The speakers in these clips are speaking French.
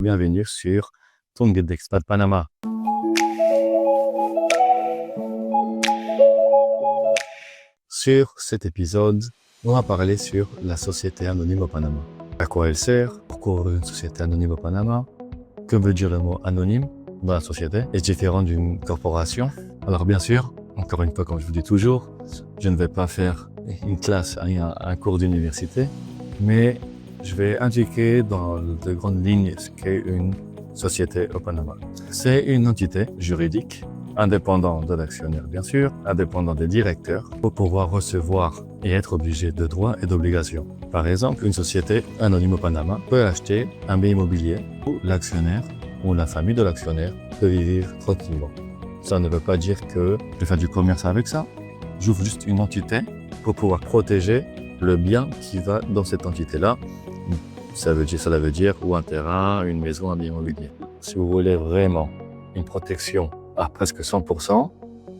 Bienvenue sur ton guide d'expat Panama. Sur cet épisode, on va parler sur la société anonyme au Panama. À quoi elle sert? Pourquoi ouvrir une société anonyme au Panama? Que veut dire le mot anonyme dans la société? Est-ce différent d'une corporation? Alors bien sûr, encore une fois, comme je vous dis toujours, je ne vais pas faire une classe, un cours d'université, mais je vais indiquer dans de grandes lignes ce qu'est une société au Panama. C'est une entité juridique, indépendante de l'actionnaire bien sûr, indépendante des directeurs, pour pouvoir recevoir et être obligé de droits et d'obligations. Par exemple, une société anonyme au Panama peut acheter un bien immobilier où l'actionnaire ou la famille de l'actionnaire peut y vivre tranquillement. Ça ne veut pas dire que je vais faire du commerce avec ça. J'ouvre juste une entité pour pouvoir protéger le bien qui va dans cette entité-là. Cela veut dire ou un terrain, une maison, un bien immobilier. Si vous voulez vraiment une protection à presque 100%,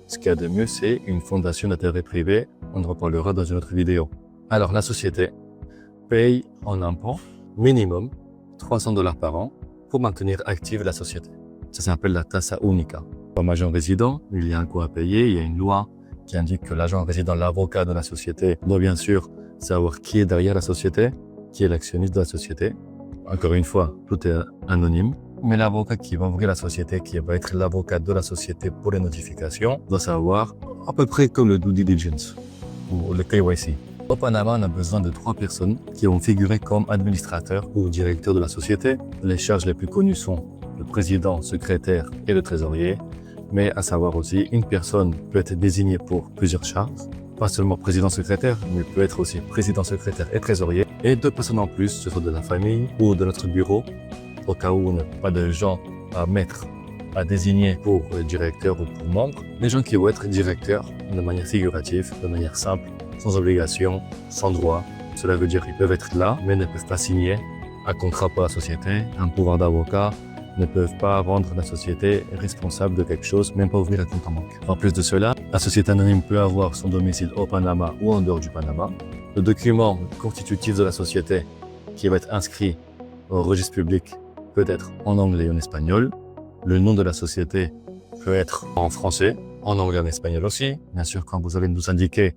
ce qu'il y a de mieux, c'est une fondation d'intérêt privé. On en reparlera dans une autre vidéo. Alors, la société paye en impôt minimum $300 par an pour maintenir active la société. Ça s'appelle la tassa única. Comme agent résident, il y a un coût à payer. Il y a une loi qui indique que l'agent résident, l'avocat de la société, doit bien sûr savoir qui est derrière la société, qui est l'actionniste de la société. Encore une fois, tout est anonyme. Mais l'avocat qui va ouvrir la société, qui va être l'avocat de la société pour les notifications, doit savoir à peu près comme le due diligence ou le KYC. Au Panama, on a besoin de 3 personnes qui vont figurer comme administrateurs ou directeurs de la société. Les charges les plus connues sont le président, secrétaire et le trésorier. Mais à savoir aussi, une personne peut être désignée pour plusieurs charges. Pas seulement président-secrétaire, mais peut être aussi président-secrétaire et trésorier. Et 2 personnes en plus, ce sont de la famille ou de notre bureau, au cas où on n'a pas de gens à mettre, à désigner pour directeur ou pour membre. Les gens qui vont être directeurs de manière figurative, de manière simple, sans obligation, sans droit. Cela veut dire qu'ils peuvent être là, mais ne peuvent pas signer un contrat pour la société, un pouvoir d'avocat, ne peuvent pas rendre la société responsable de quelque chose, même pas ouvrir un compte en banque. En plus de cela, la société anonyme peut avoir son domicile au Panama ou en dehors du Panama. Le document constitutif de la société qui va être inscrit au registre public peut être en anglais et en espagnol. Le nom de la société peut être en français, en anglais et en espagnol aussi. Bien sûr, quand vous allez nous indiquer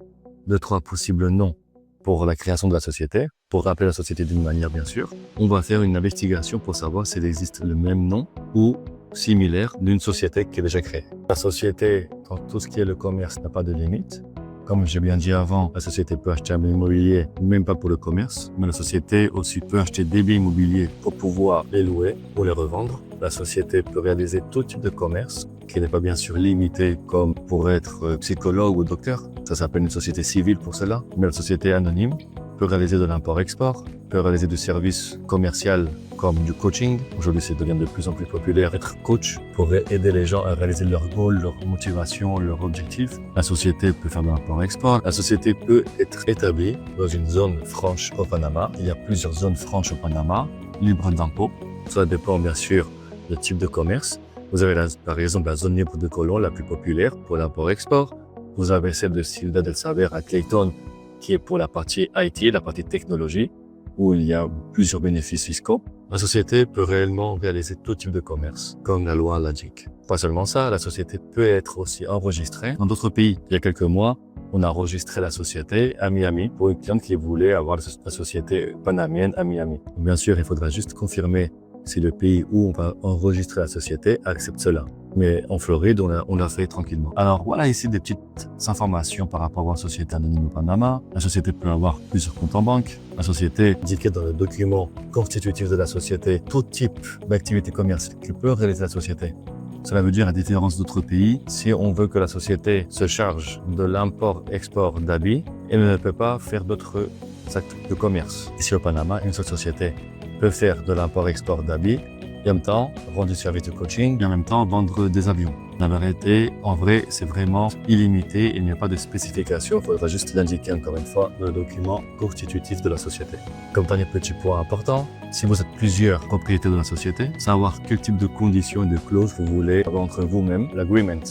2-3 possibles noms pour la création de la société, pour rappeler la société d'une manière bien sûr, on va faire une investigation pour savoir s'il existe le même nom ou similaire d'une société qui est déjà créée. La société, dans tout ce qui est le commerce, n'a pas de limite. Comme j'ai bien dit avant, la société peut acheter un bien immobilier, même pas pour le commerce, mais la société aussi peut acheter des biens immobiliers pour pouvoir les louer ou les revendre. La société peut réaliser tout type de commerce, qui n'est pas bien sûr limité comme pour être psychologue ou docteur. Ça s'appelle une société civile pour cela. Mais la société anonyme peut réaliser de l'import-export, peut réaliser du service commercial comme du coaching. Aujourd'hui, ça devient de plus en plus populaire. Être coach pourrait aider les gens à réaliser leurs goals, leurs motivations, leurs objectifs. La société peut faire de l'import-export. La société peut être établie dans une zone franche au Panama. Il y a plusieurs zones franches au Panama, libres d'impôts. Ça dépend bien sûr du type de commerce. Vous avez par exemple la zone libre de Colón, la plus populaire pour l'import-export. Vous avez celle de Ciudad del Saber à Clayton, qui est pour la partie IT, la partie technologie, où il y a plusieurs bénéfices fiscaux. La société peut réellement réaliser tout type de commerce, comme la loi l'indique. Pas seulement ça, la société peut être aussi enregistrée dans d'autres pays. Il y a quelques mois, on a enregistré la société à Miami pour une cliente qui voulait avoir la société panamienne à Miami. Bien sûr, il faudra juste confirmer si le pays où on va enregistrer la société accepte cela. Mais en Floride, on l'a fait tranquillement. Alors voilà ici des petites informations par rapport à la société anonyme au Panama. La société peut avoir plusieurs comptes en banque. La société indiquée dans le document constitutif de la société tout type d'activité commerciale que peut réaliser la société. Cela veut dire, à différence d'autres pays, si on veut que la société se charge de l'import-export d'habits, elle ne peut pas faire d'autres actes de commerce. Ici au Panama, une seule société peut faire de l'import-export d'habits et en même temps rendre du service de coaching et en même temps vendre des avions. La vérité, en vrai, c'est vraiment illimité. Il n'y a pas de spécification. Il faudra juste l'indiquer encore une fois dans le document constitutif de la société. Comme dernier petit point important, si vous êtes plusieurs propriétaires de la société, savoir quel type de conditions et de clauses vous voulez avoir entre vous-même, l'agreement.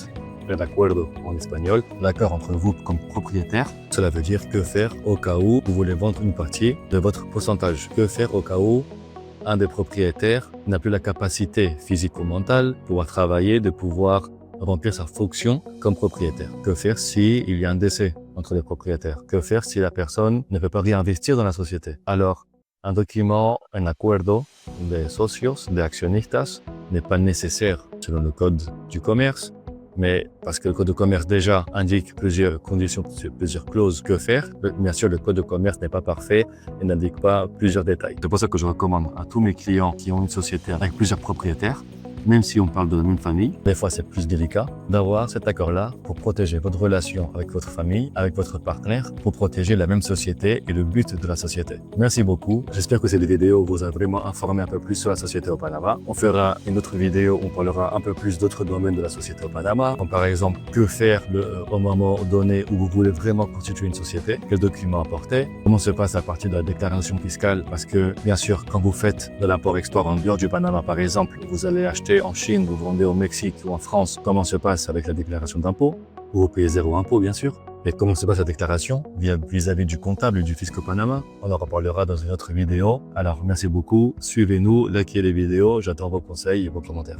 El acuerdo en espagnol, l'accord entre vous comme propriétaire. Cela veut dire que faire au cas où vous voulez vendre une partie de votre pourcentage. Que faire au cas où un des propriétaires n'a plus la capacité physique ou mentale de pouvoir travailler, de pouvoir remplir sa fonction comme propriétaire? Que faire s'il y a un décès entre les propriétaires? Que faire si la personne ne peut pas réinvestir dans la société? Alors, un document, un acuerdo de socios, de accionistas, n'est pas nécessaire selon le code du commerce, mais parce que le code de commerce déjà indique plusieurs conditions, plusieurs clauses que faire. Bien sûr, le code de commerce n'est pas parfait et n'indique pas plusieurs détails. C'est pour ça que je recommande à tous mes clients qui ont une société avec plusieurs propriétaires, même si on parle de la même famille, des fois c'est plus délicat d'avoir cet accord-là pour protéger votre relation avec votre famille, avec votre partenaire, pour protéger la même société et le but de la société. Merci beaucoup. J'espère que cette vidéo vous a vraiment informé un peu plus sur la société au Panama. On fera une autre vidéo où on parlera un peu plus d'autres domaines de la société au Panama, comme par exemple que faire au moment donné où vous voulez vraiment constituer une société, quels documents apporter, comment se passe à partir de la déclaration fiscale, parce que bien sûr quand vous faites de l'import-export en dehors du Panama par exemple, vous allez acheter en Chine, vous vendez au Mexique ou en France, comment se passe avec la déclaration d'impôt? Vous payez 0 impôt, bien sûr. Mais comment se passe la déclaration vis-à-vis du comptable et du fisc au Panama? On en reparlera dans une autre vidéo. Alors, merci beaucoup. Suivez-nous, likez les vidéos. J'attends vos conseils et vos commentaires.